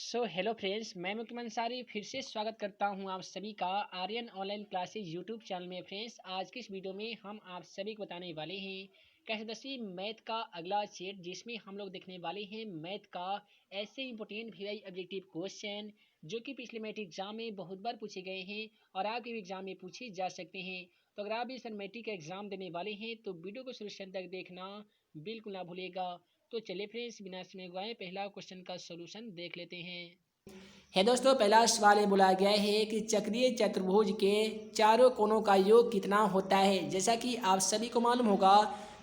Hello friends, मैं मुकम्मल अंसारी फिर से स्वागत करता हूं आप सभी का Aryan online classes YouTube channel में। फ्रेंड्स, आज की इस वीडियो में हम आप सभी को बताने वाले हैं कैसे 10वीं मैथ का अगला सेट, जिसमें हम लोग देखने वाले हैं मैथ का ऐसे इंपॉर्टेंट वीआई ऑब्जेक्टिव क्वेश्चन जो कि पिछले मैथ एग्जाम में बहुत बार पूछे गए हैं और आपके भी एग्जाम में पूछे जा सकते हैं। तो अगर आप इस मैट्रिक का एग्जाम देने वाले हैं तो वीडियो को शुरू से अंत तक देखना बिल्कुल ना भूलिएगा। तो चलिए फ्रेंड्स, बिना समय गवाए पहला क्वेश्चन का सॉल्यूशन देख लेते हैं। दोस्तों, पहला सवाल ये बोला गया है कि चक्रीय चतुर्भुज के चारों कोनों का योग कितना होता है। जैसा कि आप सभी को मालूम होगा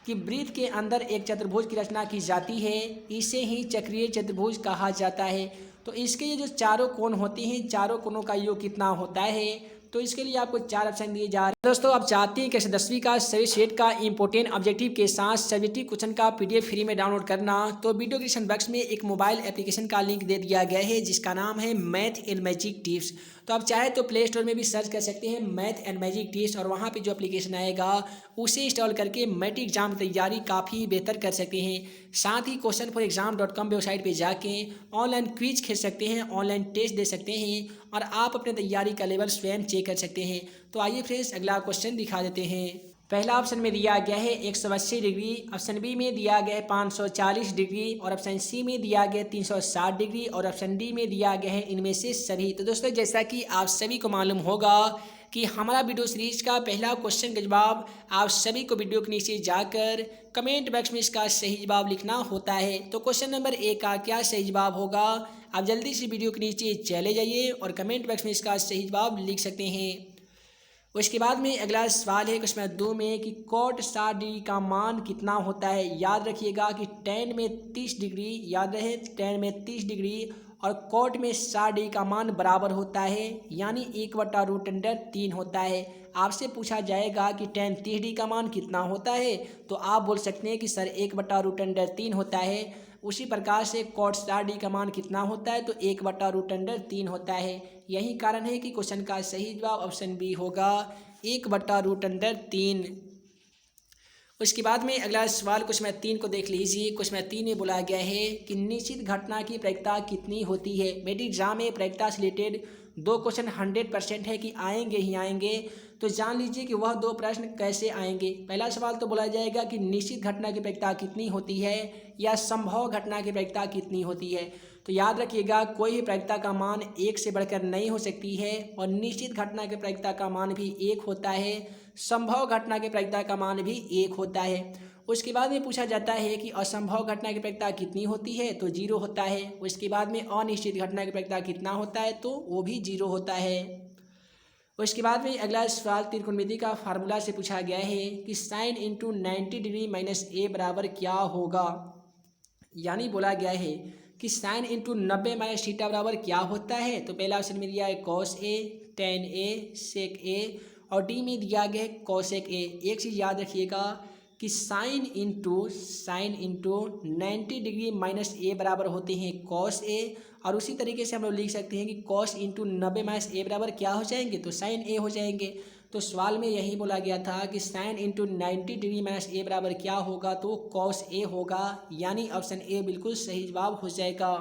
कि वृत्त के अंदर एक चतुर्भुज की रचना की जाती है, इसे ही चक्रीय चतुर्भुज कहा जाता है। तो इसके ये जो चारों कोण होते हैं, चारों कोनों का योग कितना होता है, तो इसके लिए आपको 4 ऑप्शन दिए जा रहे हैं। दोस्तों, आप चाहते हैं कि 10वीं का सभी सेट का इंपॉर्टेंट ऑब्जेक्टिव के साथ सब्जेक्टिव क्वेश्चन का पीडीएफ फ्री में डाउनलोड करना, तो वीडियो डिस्क्रिप्शन बॉक्स में एक मोबाइल एप्लीकेशन का लिंक दे दिया गया है जिसका नाम है मैथ एंड मैजिक टिप्स। तो आप चाहे तो प्ले स्टोर में भी सर्च कर सकते हैं मैथ एंड मैजिक टिप्स, और वहाँ पे जो एप्लीकेशन आएगा उसे इंस्टॉल करके मैट्रिक एग्जाम की तैयारी काफ़ी बेहतर कर सकते हैं। साथ ही questionforexam.com वेबसाइट पे जाके ऑनलाइन क्विज खेल सकते हैं, ऑनलाइन टेस्ट दे सकते हैं और आप अपने तैयारी का लेवल स्वयं चेक कर सकते हैं। तो आइए फ्रेंड्स, अगला क्वेश्चन दिखा देते हैं। पहला ऑप्शन में दिया गया है 180 डिग्री, ऑप्शन बी में दिया गया है 540 डिग्री, और ऑप्शन सी में दिया गया है 360 डिग्री, और ऑप्शन डी में दिया गया है इनमें से सभी। तो दोस्तों, जैसा कि आप सभी को मालूम होगा कि हमारा वीडियो सीरीज का पहला क्वेश्चन का जवाब आप सभी को वीडियो के नीचे जाकर कमेंट बॉक्स में इसका सही जवाब लिखना होता है। तो क्वेश्चन नंबर 1 का क्या सही जवाब होगा, आप जल्दी से वीडियो के नीचे चले जाइए और कमेंट बॉक्स में इसका सही जवाब लिख सकते हैं। उसके बाद में अगला सवाल है क्वेश्चन नंबर 2 में कि cot 60 डिग्री का मान कितना होता है। याद रखिएगा कि tan में 30 डिग्री, याद रहे tan में 30 डिग्री और cot में 60 डिग्री का मान बराबर होता है, यानी 1/√3 होता है। आपसे पूछा जाएगा कि tan 30 डिग्री का मान कितना होता है, तो आप बोल सकते हैं कि सर 1/√3 होता है। उसी प्रकार से cot 60 डिग्री का मान कितना होता है, तो 1/√3 होता है। यही कारण है कि क्वेश्चन का सही जवाब ऑप्शन बी होगा 1/√3। उसके बाद में अगला सवाल क्वेश्चन नंबर 3 को देख लीजिए। क्वेश्चन नंबर 3 में बोला गया है कि निश्चित घटना की प्रायिकता कितनी होती है। मेडिक एग्जाम में प्रायिकता से रिलेटेड 2 क्वेश्चन 100% है कि आएंगे ही आएंगे। तो जान लीजिए कि वह 2 प्रश्न कैसे आएंगे। पहला सवाल तो बोला जाएगा कि निश्चित घटना की प्रायिकता कितनी होती है या संभव घटना की प्रायिकता कितनी होती है। तो याद रखिएगा, कोई भी प्रायिकता का मान 1 से बढ़कर नहीं हो सकती है, और निश्चित घटना की प्रायिकता का मान भी 1 होता है, संभव घटना की प्रायिकता का मान भी 1 होता है। उसके बाद में पूछा जाता है कि असंभव घटना की प्रायिकता कितनी होती है, तो 0 होता है। उसके बाद में अनिश्चित घटना की प्रायिकता कितना होता है, तो वो भी 0 होता है। उसके बाद में अगला सवाल त्रिकोणमिति का फार्मूला से पूछा गया है कि साइन इंटू 90 डिग्री माइनस ए बराबर क्या होगा। यानी बोला गया है कि साइन इंटू 90 माइनस थीटा बराबर क्या होता है। तो पहला ऑप्शन में दिया है कॉस ए, टेन ए, सेक ए, और डी में दिया गया है कॉसेक ए। एक चीज़ याद रखिएगा कि साइन इंटू 90 डिग्री माइनस ए बराबर होते हैं कॉस ए, और उसी तरीके से हम लोग लिख सकते हैं कि कॉस इंटू 90 माइनस ए बराबर क्या हो जाएंगे, तो साइन ए हो जाएंगे। तो सवाल में यही बोला गया था कि साइन इंटू 90 डिग्री माइनस ए बराबर क्या होगा, तो कॉस ए होगा, यानी ऑप्शन ए बिल्कुल सही जवाब हो जाएगा।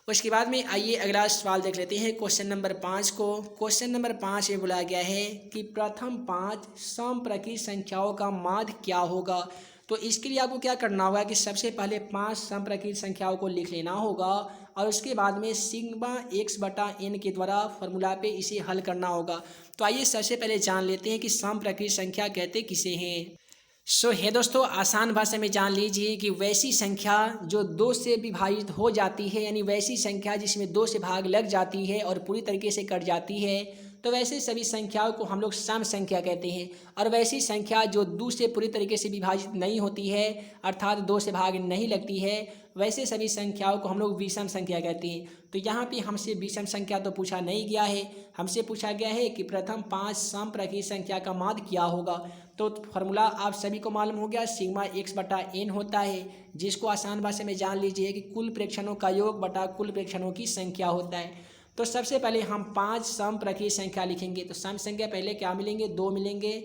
उसके बाद में आइए अगला सवाल देख लेते हैं क्वेश्चन नंबर 5 को। क्वेश्चन नंबर 5 में बोला गया है कि प्रथम 5 समप्रकृत संख्याओं का माध्य क्या होगा। तो इसके लिए आपको क्या करना होगा कि सबसे पहले 5 समप्रकृत संख्याओं को लिख लेना होगा, और उसके बाद में सिग्मा x/n के द्वारा फॉर्मूला पे इसे हल करना होगा। तो आइए सबसे पहले जान लेते हैं कि समप्रकृत संख्या कहते किसे हैं। है दोस्तों, आसान भाषा में जान लीजिए कि वैसी संख्या जो 2 से विभाजित हो जाती है, यानी वैसी संख्या जिसमें 2 से भाग लग जाती है और पूरी तरीके से कट जाती है, तो वैसे सभी संख्याओं को हम लोग सम संख्या कहते हैं। और वैसी संख्या जो 2 से पूरी तरीके से विभाजित नहीं होती है, अर्थात 2 से भाग नहीं लगती है, वैसे सभी संख्याओं को हम लोग विषम संख्या कहते हैं। तो यहाँ पे हमसे विषम संख्या तो पूछा नहीं गया है, हमसे पूछा गया है कि प्रथम 5 समप्रकृत संख्या का माध्य क्या होगा। तो फॉर्मूला आप सभी को मालूम हो गया, सिग्मा x/n होता है, जिसको आसान भाषा में जान लीजिए कि कुल प्रेक्षणों का योग बटा कुल प्रेक्षणों की संख्या होता है। तो सबसे पहले हम 5 समप्रकृत संख्या लिखेंगे। तो सम संख्या पहले क्या मिलेंगे, 2 मिलेंगे,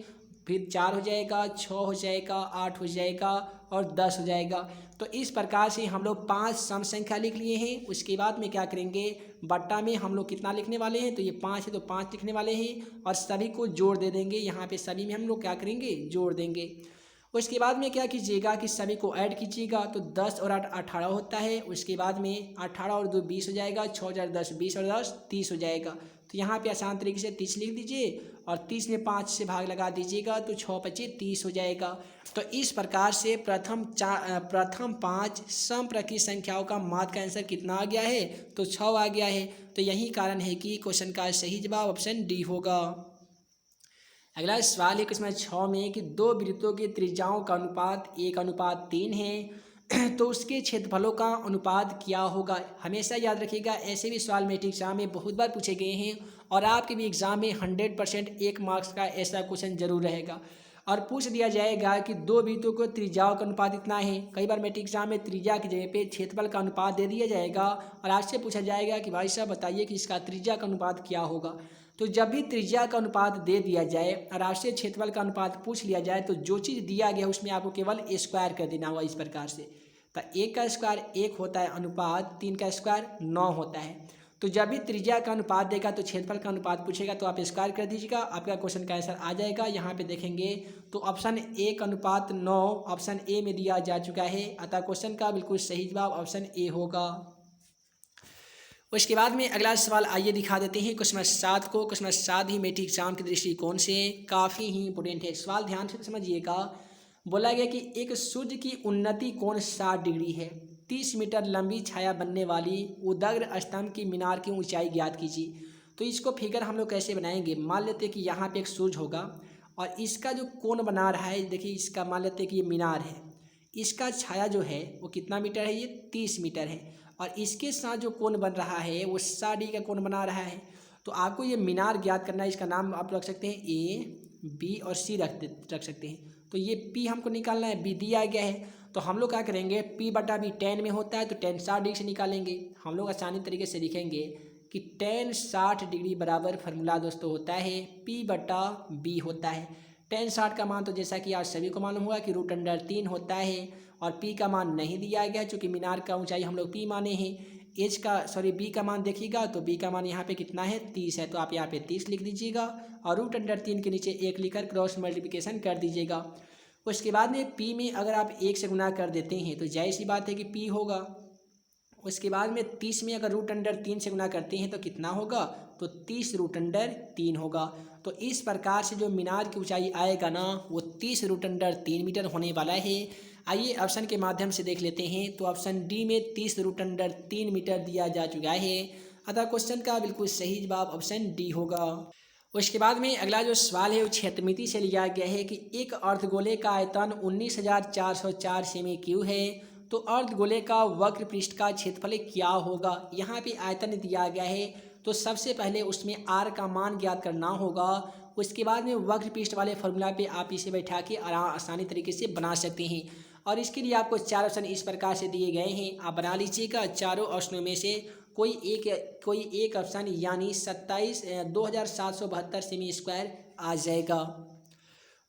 फिर 4 हो जाएगा, 6 हो जाएगा, 8 हो जाएगा और 10 हो जाएगा। तो इस प्रकार से हम लोग 5 सम संख्या लिख लिए हैं। उसके बाद में क्या करेंगे, बट्टा में हम लोग कितना लिखने वाले हैं, तो ये 5 है तो 5 लिखने वाले हैं और सभी को जोड़ दे देंगे। यहाँ पे सभी में हम लोग क्या करेंगे, जोड़ देंगे। उसके बाद में क्या कीजिएगा कि सभी को ऐड कीजिएगा, तो 10 और 8 18 होता है। उसके बाद में 18 और 2 20 हो जाएगा, 6 और 10 20 और 10 30 हो जाएगा। तो यहाँ पे आसान तरीके से 30 लिख दीजिए और 30 में 5 से भाग लगा दीजिएगा, तो 6 25 30 हो जाएगा। तो इस प्रकार से प्रथम 5 समप्रकृत संख्याओं का माध्य का आंसर कितना आ गया है, तो 6 आ गया है। तो यही कारण है कि क्वेश्चन का सही जवाब ऑप्शन डी होगा। अगला सवाल है क्वेश्चन 6 में कि दो वृत्तों की त्रिज्याओं का अनुपात 1:3 है, तो उसके क्षेत्रफलों का अनुपात क्या होगा। हमेशा याद रखिएगा, ऐसे भी सवाल मैट्रिक एग्जाम में बहुत बार पूछे गए हैं और आपके भी एग्जाम में 100% 1 मार्क्स का ऐसा क्वेश्चन जरूर रहेगा। और पूछ दिया जाएगा कि दो वृत्तों को त्रिज्याओं का अनुपात इतना है। कई बार मैट्रिक एग्जाम में त्रिज्या की जगह पे क्षेत्रफल का अनुपात दे दिया जाएगा और आपसे पूछा जाएगा कि भाई साहब बताइए कि इसका त्रिज्या का अनुपात क्या होगा। तो जब भी त्रिज्या का अनुपात दे दिया जाए और आपसे क्षेत्रफल का अनुपात पूछ लिया जाए, तो जो चीज़ दिया गया उसमें आपको केवल स्क्वायर कर देना होगा इस प्रकार से। तो 1 का स्क्वायर 1 होता है अनुपात, 3 का स्क्वायर 9 होता है। तो जब भी त्रिज्या का अनुपात देगा तो क्षेत्रफल का अनुपात पूछेगा, तो आप स्क्वायर कर दीजिएगा, आपका क्वेश्चन का आंसर आ जाएगा। यहाँ पे देखेंगे तो ऑप्शन 1:9 ऑप्शन ए में दिया जा चुका है, अतः क्वेश्चन का बिल्कुल सही जवाब ऑप्शन ए होगा। उसके बाद में अगला सवाल आइए दिखा देते हैं क्वेश्चन 7 को। क्वेश्चन 7 ही मैट्रिक एग्जाम के दृष्टिकोण से काफ़ी ही इंपॉर्टेंट है। सवाल ध्यान से समझिएगा। बोला गया कि एक सूर्य की उन्नति कोण 60 डिग्री है, 30 मीटर लंबी छाया बनने वाली उदग्र स्तंभ की मीनार की ऊंचाई ज्ञात कीजिए। तो इसको फिगर हम लोग कैसे बनाएंगे, मान लेते हैं कि यहाँ पे एक सूर्य होगा और इसका जो कोण बना रहा है, देखिए इसका मान लेते हैं कि ये मीनार है, इसका छाया जो है वो कितना मीटर है, ये 30 मीटर है और इसके साथ जो कोण बन रहा है वो 60 डिग्री का कोण बना रहा है। तो आपको ये मीनार ज्ञात करना है। इसका नाम आप रख सकते हैं ए, बी और सी रख सकते हैं। तो ये पी हमको निकालना है, बी दिया गया है। तो हम लोग क्या करेंगे, पी बटा बी tan में होता है तो tan 60 डिग्री से निकालेंगे। हम लोग आसानी तरीके से लिखेंगे कि tan 60 डिग्री बराबर फार्मूला दोस्तों होता है पी बटा बी होता है। tan 60 का मान तो जैसा कि आप सभी को मालूम हुआ कि √3 होता है और पी का मान नहीं दिया गया चूँकि मीनार का ऊंचाई हम लोग पी माने हैं। बी का मान देखिएगा तो बी का मान यहाँ पे कितना है, 30 है। तो आप यहाँ पे 30 लिख दीजिएगा और √3 के नीचे 1 लिखकर क्रॉस मल्टीप्लिकेशन कर दीजिएगा। उसके बाद में पी में अगर आप 1 से गुना कर देते हैं तो जाहिर सी बात है कि पी होगा। उसके बाद में 30 में अगर √3 से गुना करते हैं तो कितना होगा, तो 30 √3 होगा। तो इस प्रकार से जो मीनार की ऊंचाई आएगा ना वो 30 √3 मीटर होने वाला है। आइए ऑप्शन के माध्यम से देख लेते हैं। तो ऑप्शन डी में 30 √3 मीटर दिया जा चुका है, अतः क्वेश्चन का बिल्कुल सही जवाब ऑप्शन डी होगा। उसके बाद में अगला जो सवाल है वो क्षेत्रमिति से लिया गया है कि एक अर्धगोले का आयतन 19,404 सेमी क्यूब है, तो अर्धगोले का वक्र पृष्ठ का क्षेत्रफल क्या होगा। यहाँ पे आयतन दिया गया है तो सबसे पहले उसमें आर का मान ज्ञात करना होगा। उसके बाद में वक्र पृष्ठ वाले फॉर्मूला पे आप इसे बैठा के आसानी तरीके से बना सकते हैं। और इसके लिए आपको 4 ऑप्शन इस प्रकार से दिए गए हैं, आप बना लीजिएगा। चारों ऑप्शनों में से कोई एक ऑप्शन यानी 27,2772 सेमी स्क्वायर आ जाएगा।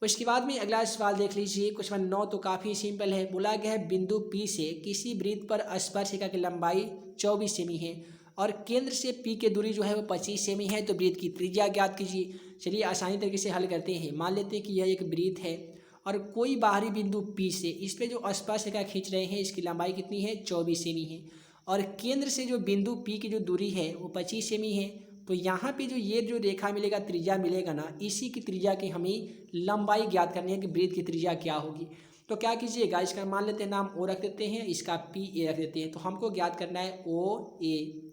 उसके बाद में अगला सवाल देख लीजिए। क्वेश्चन 9 तो काफ़ी सिंपल है। बोला गया है बिंदु P से किसी वृत्त पर स्पर्शिका की लंबाई 24 सेमी है और केंद्र से P की दूरी जो है वो 25 सेमी है, तो वृत्त की त्रिज्या ज्ञात कीजिए। चलिए आसानी तरीके से हल करते हैं। मान लेते हैं कि यह एक वृत्त है और कोई बाहरी बिंदु P से इस पर जो स्पर्शिका खींच रहे हैं इसकी लंबाई कितनी है, 24 सेमी है और केंद्र से जो बिंदु P की जो दूरी है वो 25 सेमी है। तो यहाँ पे ये जो रेखा मिलेगा, त्रिज्या मिलेगा ना, इसी की त्रिज्या की हमें लंबाई ज्ञात करनी है कि वृत्त की त्रिज्या क्या होगी। तो क्या कीजिएगा, इसका मान लेते हैं नाम ओ रख देते हैं, इसका पी ए रख देते हैं। तो हमको ज्ञात करना है ओ ए।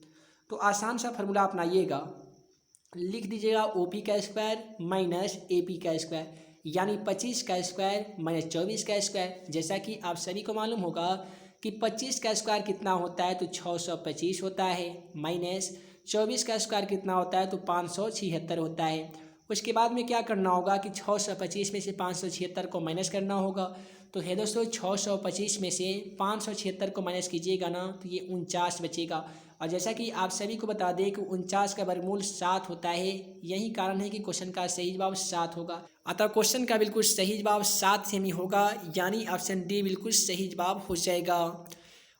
तो आसान सा फार्मूला अपनाइएगा, लिख दीजिएगा ओ पी का स्क्वायर माइनस ए पी का स्क्वायर, यानी 25 का स्क्वायर माइनस 24 का स्क्वायर। जैसा कि आप सभी को मालूम होगा कि 25 का स्क्वायर कितना होता है, तो 625 होता है, माइनस 24 का स्क्वायर कितना होता है, तो 576 होता है। उसके बाद में क्या करना होगा कि 625 में से 576 को माइनस करना होगा। तो है दोस्तों 625 में से 576 को माइनस कीजिएगा ना तो ये 49 बचेगा और जैसा कि आप सभी को बता दें कि 49 का वर्गमूल 7 होता है, यही कारण है कि क्वेश्चन का सही जवाब 7 होगा। अतः क्वेश्चन का बिल्कुल सही जवाब 7 सेमी होगा, यानी ऑप्शन डी बिल्कुल सही जवाब हो जाएगा।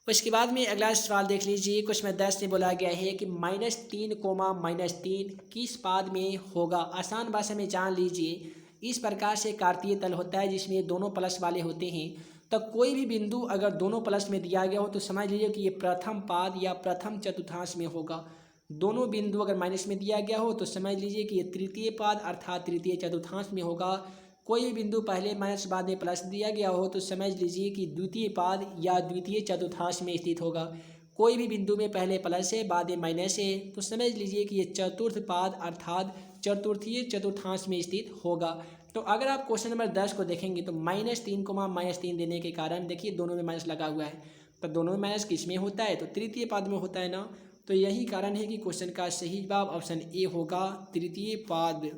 उसके बाद में अगला सवाल देख लीजिए। क्वेश्चन 10 में बोला गया है कि -3, -3 किस पाद में होगा। आसान भाषा में जान लीजिए, इस प्रकार से कार्तीय तल होता है जिसमें दोनों प्लस वाले होते हैं। तो कोई भी बिंदु अगर दोनों प्लस में दिया गया हो तो समझ लीजिए कि ये प्रथम पाद या प्रथम चतुर्थांश में होगा। दोनों बिंदु अगर माइनस में दिया गया हो तो समझ लीजिए कि ये तृतीय पाद अर्थात तृतीय चतुर्थांश में होगा। कोई भी बिंदु पहले माइनस बाद में प्लस दिया गया हो तो समझ लीजिए कि द्वितीय पाद या द्वितीय चतुर्थांश में स्थित होगा। कोई भी बिंदु में पहले प्लस है बाद में माइनस है तो समझ लीजिए कि ये चतुर्थ पाद अर्थात चतुर्थीय चतुर्थांश में स्थित होगा। तो अगर आप क्वेश्चन नंबर 10 को देखेंगे तो -3, -3 देने के कारण देखिए दोनों में माइनस लगा हुआ है। तो दोनों में माइनस किस में होता है, तो तृतीय पाद में होता है ना। तो यही कारण है कि क्वेश्चन का सही जवाब ऑप्शन ए होगा, तृतीय पाद।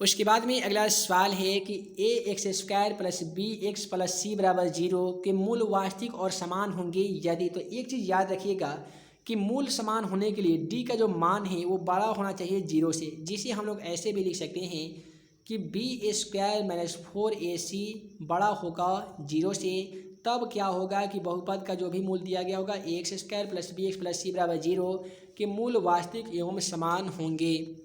उसके बाद में अगला सवाल है कि ax² + bx + c = 0 के मूल वास्तविक और समान होंगे यदि। तो एक चीज़ याद रखिएगा कि मूल समान होने के लिए d का जो मान है वो बड़ा होना चाहिए 0 से, जिसे हम लोग ऐसे भी लिख सकते हैं कि b² - 4ac बड़ा होगा 0 से। तब क्या होगा कि बहुपद का जो भी मूल दिया गया होगा ax² + bx + c = 0 के मूल वास्तविक एवं समान होंगे।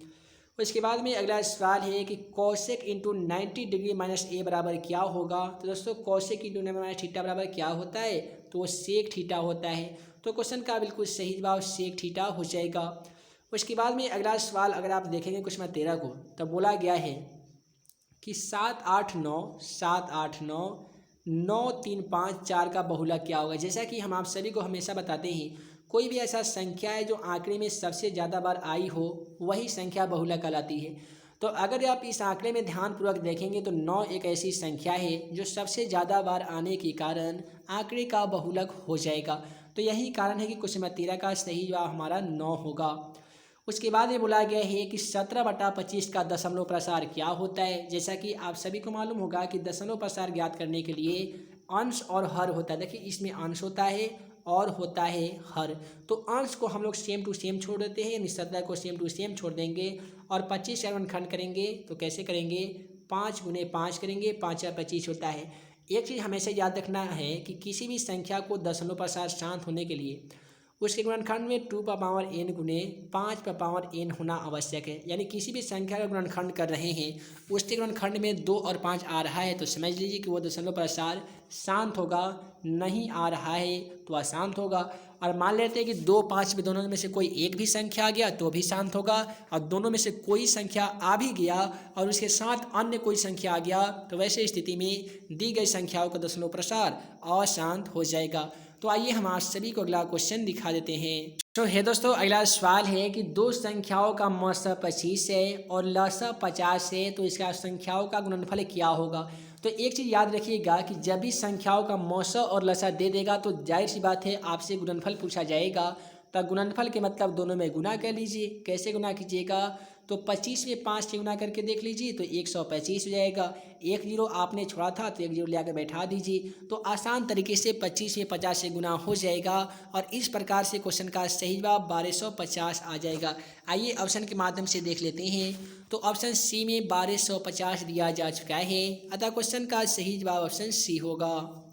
उसके बाद में अगला सवाल है कि cosec × 90° - a बराबर क्या होगा। तो दोस्तों cosec × 90 - थीटा बराबर क्या होता है, तो वो sec थीटा होता है। तो क्वेश्चन का बिल्कुल सही जवाब sec थीटा हो जाएगा। उसके बाद में अगला सवाल अगर आप देखेंगे क्वेश्चन 13 को, तो बोला गया है कि 7, 8, 9, 7, 8, 9, 9, 3, 5, 4 का बहुलक क्या होगा। जैसा कि हम आप सभी को हमेशा बताते हैं, कोई भी ऐसा संख्या है जो आंकड़े में सबसे ज़्यादा बार आई हो वही संख्या बहुलक कहलाती है। तो अगर आप इस आंकड़े में ध्यानपूर्वक देखेंगे तो 9 एक ऐसी संख्या है जो सबसे ज़्यादा बार आने के कारण आंकड़े का बहुलक हो जाएगा। तो यही कारण है कि क्वेश्चन 13 का सही जवाब हमारा 9 होगा। उसके बाद ये बोला गया है कि 17/25 का दशमलव प्रसार क्या होता है। जैसा कि आप सभी को मालूम होगा कि दशमलव प्रसार ज्ञात करने के लिए अंश और हर होता है। देखिए इसमें अंश होता है और होता है हर। तो अंश को हम लोग सेम टू सेम छोड़ देते हैं, यानी 17 को सेम टू सेम छोड़ देंगे और 25 का गुणनखंड करेंगे। तो कैसे करेंगे, 5 × 5 करेंगे, 5 या 25 होता है। एक चीज़ हमेशा याद रखना है कि किसी भी संख्या को दशमलव प्रसार शांत होने के लिए उसके गुणनखंड में 2n × 5n होना आवश्यक है। यानी किसी भी संख्या का गुणनखंड कर रहे हैं उसके गुणनखंड में 2 और 5 आ रहा है तो समझ लीजिए कि वो दशमलव प्रसार शांत होगा। नहीं आ रहा है तो अशांत होगा। और मान लेते हैं कि 2, 5 में दोनों में से कोई एक भी संख्या आ गया तो भी शांत होगा, और दोनों में से कोई संख्या आ भी गया और उसके साथ अन्य कोई संख्या आ गया तो वैसे स्थिति में दी गई संख्याओं का दशमलव प्रसार अशांत हो जाएगा। तो आइए हम आज सभी को अगला क्वेश्चन दिखा देते हैं। तो है दोस्तों अगला सवाल है कि दो संख्याओं का मौसा 25 है और लसा 50 है, तो इसका संख्याओं का गुणनफल क्या होगा। तो एक चीज़ याद रखिएगा कि जब भी संख्याओं का मौसा और लसा दे देगा तो जाहिर सी बात है आपसे गुणनफल पूछा जाएगा। तो गुणनफल के मतलब दोनों में गुना कर लीजिए। कैसे गुना कीजिएगा, तो 25 में 5 से गुना करके देख लीजिए तो 125 हो जाएगा। 1 जीरो आपने छोड़ा था तो 1 जीरो ले आकर बैठा दीजिए। तो आसान तरीके से 25 में 50 से गुना हो जाएगा और इस प्रकार से क्वेश्चन का सही जवाब 1250 आ जाएगा। आइए ऑप्शन के माध्यम से देख लेते हैं। तो ऑप्शन सी में 1250 दिया जा चुका है, अतः क्वेश्चन का सही जवाब ऑप्शन सी होगा।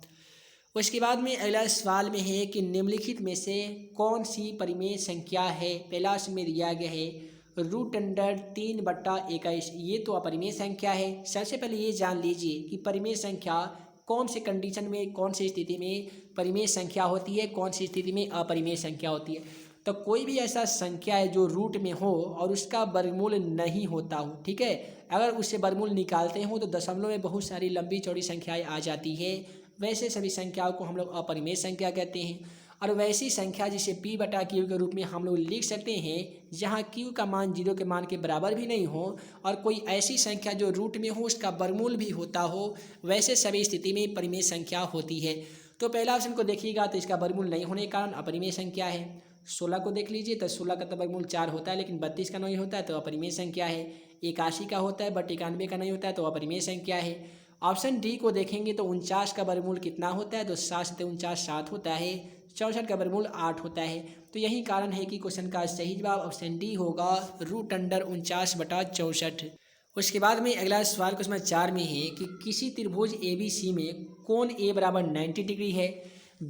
उसके बाद में अगला सवाल में है कि निम्नलिखित में से कौन सी परिमेय संख्या है। पहला उसमें दिया गया है √3/21। ये तो अपरिमेय संख्या है। सबसे पहले ये जान लीजिए कि परिमेय संख्या कौन से कंडीशन में, कौन सी स्थिति में परिमेय संख्या होती है, कौन सी स्थिति में अपरिमेय संख्या होती है। तो कोई भी ऐसा संख्या है जो रूट में हो और उसका वर्गमूल नहीं होता हो, ठीक है। अगर उससे वर्गमूल निकालते हो तो दशमलव में बहुत सारी लंबी चौड़ी संख्याएं आ जाती है। वैसे सभी संख्याओं को हम लोग अपरिमेय संख्या कहते हैं। और वैसी संख्या जिसे p/q के रूप में हम लोग लिख सकते हैं जहां q का मान 0 के मान के बराबर भी नहीं हो और कोई ऐसी संख्या जो रूट में हो उसका वर्गमूल भी होता हो, वैसे सभी स्थिति में परिमेय संख्या होती है। तो पहला ऑप्शन को देखिएगा तो इसका वर्गमूल नहीं होने के कारण अपरिमेय संख्या है। 16 को देख लीजिए तो 16 का तो वर्गमूल 4 होता है लेकिन 32 का नहीं होता है तो अपरिमेय संख्या है। 81 का होता है बट 91 का नहीं होता है तो अपरिमेय संख्या है। ऑप्शन डी को देखेंगे तो 49 का वर्गमूल कितना होता है, तो 7 से 49 7 होता है। 64 का वर्गमूल 8 होता है। तो यही कारण है कि क्वेश्चन का सही जवाब ऑप्शन डी होगा, √49/64। उसके बाद में अगला सवाल क्वेश्चन नंबर 4 में है कि किसी त्रिभुज ABC में कोण A बराबर 90 डिग्री है,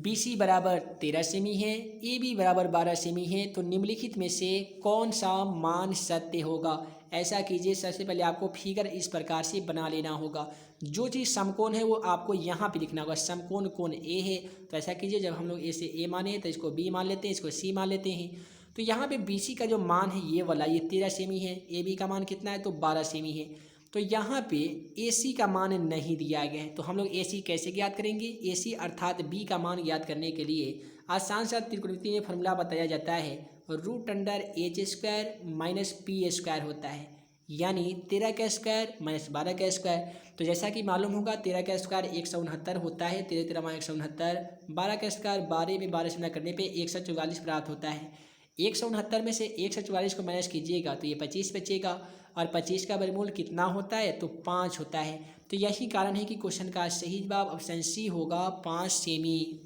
BC बराबर 13 सेमी है, AB बराबर 12 सेमी है, तो निम्नलिखित में से कौन सा मान सत्य होगा। ऐसा कीजिए, सबसे पहले आपको फिगर इस प्रकार से बना लेना होगा। जो चीज़ समकोण है वो आपको यहाँ पे लिखना होगा। समकोण कोण A है, तो ऐसा कीजिए, जब हम लोग A से A माने तो इसको B मान लेते हैं, इसको C मान लेते हैं। तो यहाँ पे BC का जो मान है ये वाला, ये 13 सेमी है। AB का मान कितना है, तो 12 सेमी है। तो यहाँ पे AC का मान नहीं दिया गया है, तो हम लोग AC कैसे ज्ञात करेंगे। AC अर्थात B का मान ज्ञात करने के लिए आसान सा त्रिकोणमिति में फॉर्मूला बताया जाता है, √h² - p² होता है, यानी 13 का स्क्वायर - 12 का स्क्वायर। तो जैसा कि मालूम होगा 13 का स्क्वायर 169 होता है, 13 13 169। 12 का स्क्वायर 12 में 12 से गुणा करने पे 144 प्राप्त होता है। 169 में से 144 को माइनस कीजिएगा तो ये 25 बचेगा, और 25 का वर्गमूल कितना होता है, तो 5 होता है। तो यही कारण है कि क्वेश्चन का सही जवाब ऑप्शन सी होगा, 5 सेमी।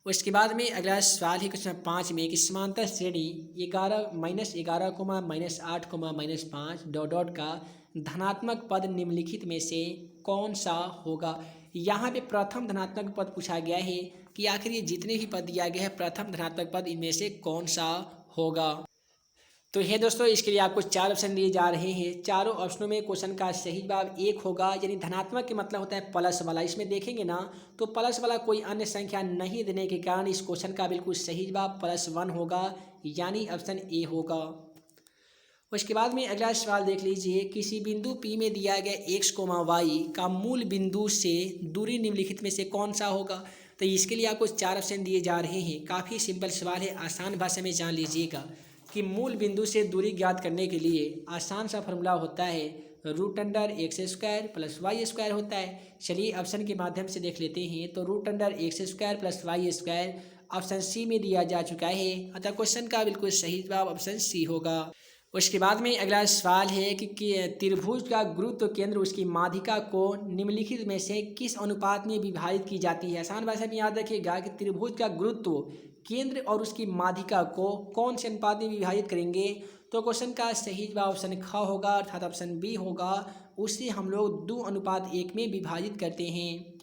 उसके बाद में अगला सवाल है क्वेश्चन 5 में कि समांतर श्रेणी 11 -11, -8, -5 डॉट डॉट का धनात्मक पद निम्नलिखित में से कौन सा होगा। यहाँ पे प्रथम धनात्मक पद पूछा गया है कि आखिर ये जितने भी पद दिया गया है प्रथम धनात्मक पद इनमें से कौन सा होगा। तो ये दोस्तों इसके लिए आपको 4 ऑप्शन दिए जा रहे हैं। चारों ऑप्शनों में क्वेश्चन का सही जवाब 1 होगा, यानी धनात्मक के मतलब होता है प्लस वाला। इसमें देखेंगे ना तो प्लस वाला कोई अन्य संख्या नहीं देने के कारण इस क्वेश्चन का बिल्कुल सही जवाब +1 होगा, यानी ऑप्शन ए होगा। उसके बाद में अगला सवाल देख लीजिए, किसी बिंदु P में दिया गया x, y का मूल बिंदु से दूरी निम्नलिखित में से कौन सा होगा। तो इसके लिए आपको 4 ऑप्शन दिए जा रहे हैं। काफ़ी सिंपल सवाल है, आसान भाषा में जान लीजिएगा कि मूल बिंदु से दूरी ज्ञात करने के लिए आसान सा फॉर्मूला होता है, √x² + y² होता है। चलिए ऑप्शन के माध्यम से देख लेते हैं। तो √x² + y² ऑप्शन सी में दिया जा चुका है, अतः क्वेश्चन का बिल्कुल सही जवाब ऑप्शन सी होगा। उसके बाद में अगला सवाल है कि त्रिभुज का गुरुत्व केंद्र उसकी माध्यिका को निम्नलिखित में से किस अनुपात में विभाजित की जाती है। आसान भाषा में याद रखिएगा कि त्रिभुज का गुरुत्व केंद्र और उसकी माध्यिका को कौन से अनुपात में विभाजित करेंगे। तो क्वेश्चन का सही जवाब ऑप्शन ख होगा, अर्थात ऑप्शन बी होगा। उसे हम लोग 2:1 में विभाजित करते हैं।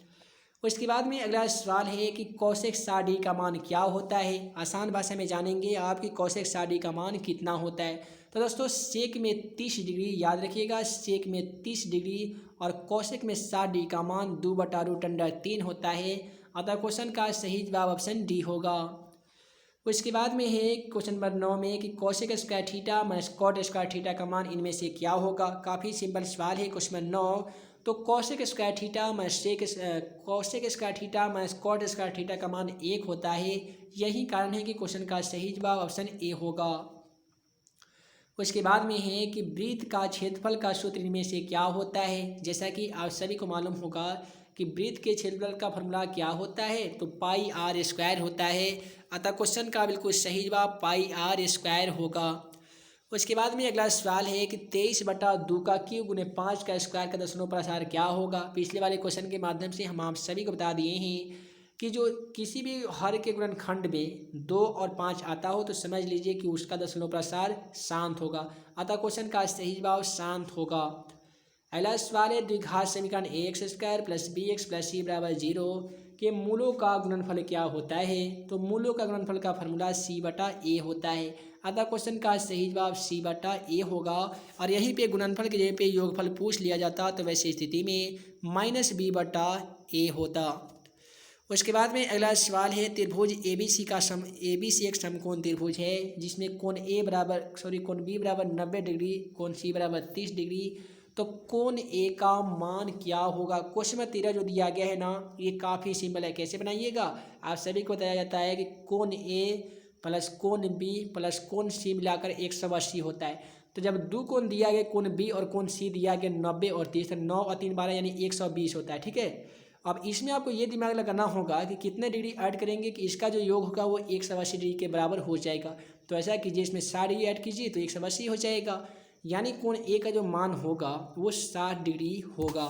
उसके बाद में अगला सवाल है कि कोसेक 60 का मान क्या होता है। आसान भाषा में जानेंगे आपकी कोसेक 60 का मान कितना होता है। तो दोस्तों सेक में 30 डिग्री, याद रखिएगा सेक में 30 डिग्री और कोसेक में 60 का मान 2/√3 होता है, अतः क्वेश्चन का सही जवाब ऑप्शन डी होगा। उसके बाद में है क्वेश्चन नंबर 9 में कि cosec square theta minus cot square theta का मान इनमें से क्या होगा। काफ़ी सिंपल सवाल है क्वेश्चन नंबर 9। तो cosec square theta minus cot square theta का मान 1 होता है। यही कारण है कि क्वेश्चन का सही जवाब ऑप्शन ए होगा। उसके बाद में है कि वृत्त का क्षेत्रफल का सूत्र इनमें से क्या होता है। जैसा कि आप सभी को मालूम होगा कि वृत्त के क्षेत्रफल का फॉर्मूला क्या होता है, तो πr² होता है, अतः क्वेश्चन का बिल्कुल सही जवाब πr² होगा। उसके बाद में अगला सवाल है कि 23/2 का क्यूब × 5 का स्क्वायर का दशमलव प्रसार क्या होगा। पिछले वाले क्वेश्चन के माध्यम से हम आप सभी को बता दिए हैं कि जो किसी भी हर के गुणनखंड में 2 और 5 आता हो तो समझ लीजिए कि उसका दशमलव प्रसार शांत होगा, अतः क्वेश्चन का सही जवाब शांत होगा। अगला सवाल है द्विघात समीकरण ax² + bx + c = 0 के मूलों का गुणनफल क्या होता है। तो मूलों का गुणनफल का फॉर्मूला c/a होता है, अतः क्वेश्चन का सही जवाब c/a होगा। और यहीं पे गुणनफल के जगह पे योगफल पूछ लिया जाता तो वैसी स्थिति में -b/a होता। उसके बाद में अगला सवाल है त्रिभुज ABC एक समकोण त्रिभुज है जिसमें कोण B बराबर 90 डिग्री, कोण C बराबर 30 डिग्री। तो कोण A का मान क्या होगा। क्वेश्चन नंबर 13 जो दिया गया है ना, ये काफ़ी सिंपल है। कैसे बनाइएगा, आप सभी को बताया जाता है कि कोण A प्लस कोण B प्लस कोण C मिलाकर 180 होता है। तो जब 2 कोण दिया गया, कोण B और कोण C दिया गया 90 और 30, 9 और 3 12 यानी 120 होता है। ठीक है, अब इसमें आपको ये दिमाग लगाना होगा कि कितने डिग्री ऐड करेंगे कि इसका जो योग होगा वो 180 डिग्री के बराबर हो जाएगा। तो ऐसा कीजिए, इसमें 60 डिग्री ऐड कीजिए तो 180 हो जाएगा, यानी कोण ए का जो मान होगा वो 60 डिग्री होगा।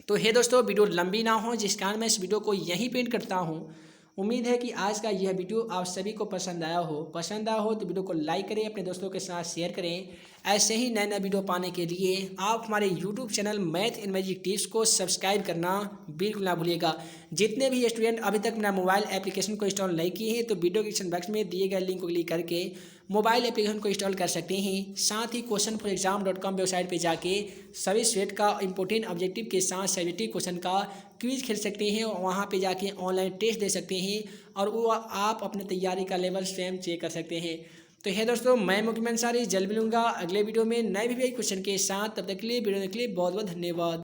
तो हे दोस्तों, वीडियो लंबी ना हो जिस कारण मैं इस वीडियो को यहीं पेंट करता हूँ। उम्मीद है कि आज का यह वीडियो आप सभी को पसंद आया हो। पसंद आया हो तो वीडियो को लाइक करें, अपने दोस्तों के साथ शेयर करें। ऐसे ही नए नए वीडियो पाने के लिए आप हमारे YouTube channel math in magic tips को सब्सक्राइब करना बिल्कुल ना भूलिएगा। जितने भी स्टूडेंट अभी तक मेरा मोबाइल एप्लीकेशन को इंस्टॉल नहीं किए हैं तो वीडियो डिस्क्रिप्शन बॉक्स में दिए गए लिंक को क्लिक करके मोबाइल एप्लीकेशन को इंस्टॉल कर सकते हैं। साथ ही questionforexam.com वेबसाइट पे जाके सभी स्टेट का इंपॉर्टेंट ऑब्जेक्टिव के साथ 70 क्वेश्चन का क्विज खेल सकते हैं। वहाँ पे जाके ऑनलाइन टेस्ट दे सकते हैं और वो आप अपने तैयारी का लेवल स्वयं चेक कर सकते हैं। तो है दोस्तों, मैं मुकीम अंसारी जल्द मिलूंगा अगले वीडियो में नए भी क्वेश्चन के साथ। तब तक के लिए वीडियो देखने के लिए बहुत बहुत धन्यवाद।